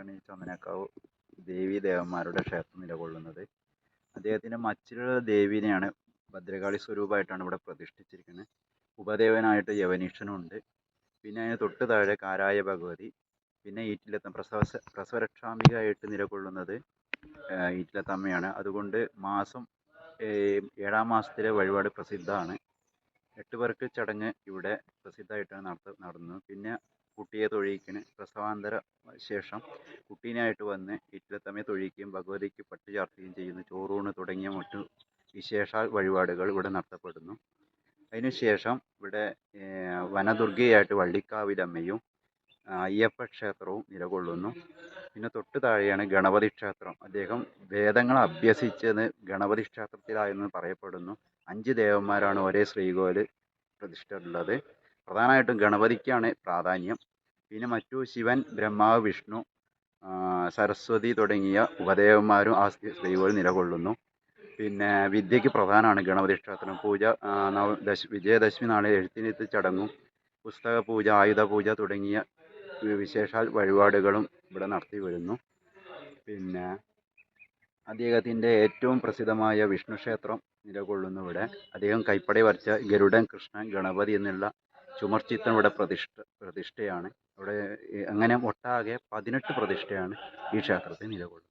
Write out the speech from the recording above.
ക്ഷേത്രത്തിലാണ് ഈ ചന്ദനക്കാവ് ദേവീ ദേവന്മാരുടെ ക്ഷേത്രം നിലകൊള്ളുന്നത്. അദ്ദേഹത്തിൻ്റെ മച്ചിലുള്ള ദേവീനെയാണ് ഭദ്രകാളി സ്വരൂപമായിട്ടാണ് ഇവിടെ പ്രതിഷ്ഠിച്ചിരിക്കുന്നത്. ഉപദേവനായിട്ട് യവനീഷനുണ്ട്. പിന്നെ അതിന് തൊട്ട് താഴെ കാരായ ഭഗവതി, പിന്നെ ഈറ്റിലത്തം പ്രസവരക്ഷാംബികയായിട്ട് നിലകൊള്ളുന്നത് ഈറ്റിലത്തമ്മയാണ്. അതുകൊണ്ട് മാസം 7-ാം മാസത്തിലെ വഴിപാട് പ്രസിദ്ധമാണ്. 8 പേർക്ക് ചടങ്ങ് ഇവിടെ പ്രസിദ്ധമായിട്ടാണ് നടന്നത്. പിന്നെ കുട്ടിയെ തൊഴിയിക്കണ്, പ്രസവാന്തര ശേഷം കുട്ടീനായിട്ട് വന്ന് ഈറ്റിലത്തമ്മയെ തൊഴിയിക്കുകയും ഭഗവതിക്ക് പട്ട് ചാർത്തുകയും ചെയ്യുന്നു. ചോറൂണ് തുടങ്ങിയ മറ്റു വിശേഷാൽ വഴിപാടുകൾ ഇവിടെ നടത്തപ്പെടുന്നു. അതിനുശേഷം ഇവിടെ വനദുർഗയായിട്ട് വള്ളിക്കാവിലമ്മയും അയ്യപ്പ ക്ഷേത്രവും നിലകൊള്ളുന്നു. പിന്നെ തൊട്ട് താഴെയാണ് ഗണപതി ക്ഷേത്രം. അദ്ദേഹം വേദങ്ങൾ അഭ്യസിച്ചത് ഗണപതി ക്ഷേത്രത്തിലായെന്ന് പറയപ്പെടുന്നു. 5 ദേവന്മാരാണ് ഒരേ ശ്രീകോവിൽ പ്രതിഷ്ഠയുള്ളത്. പ്രധാനമായിട്ടും ഗണപതിക്കാണ് പ്രാധാന്യം. പിന്നെ മറ്റു ശിവൻ, ബ്രഹ്മാവ്, വിഷ്ണു, സരസ്വതി തുടങ്ങിയ ഉപദേവന്മാരും ആ ശ്രീകോവിൽ നിലകൊള്ളുന്നു. പിന്നെ വിദ്യയ്ക്ക് പ്രധാനമാണ് ഗണപതി ക്ഷേത്രം. പൂജ വിജയദശമി നാളിൽ എഴുത്തിനിരുത്ത് ചടങ്ങും പുസ്തക പൂജ, ആയുധ പൂജ തുടങ്ങിയ വിശേഷാൽ വഴിപാടുകളും ഇവിടെ നടത്തി വരുന്നു. പിന്നെ അദ്ദേഹത്തിൻ്റെ ഏറ്റവും പ്രസിദ്ധമായ വിഷ്ണു ക്ഷേത്രം നിലകൊള്ളുന്നു ഇവിടെ. അദ്ദേഹം കൈപ്പട വരച്ച ഗരുഡൻ, കൃഷ്ണൻ, ഗണപതി എന്നുള്ള ചുമർച്ചിത്രം ഇവിടെ പ്രതിഷ്ഠയാണ്. ഇവിടെ അങ്ങനെ ഒട്ടാകെ 18 പ്രതിഷ്ഠയാണ് ഈ ക്ഷേത്രത്തിൽ നിലകൊള്ളുന്നത്.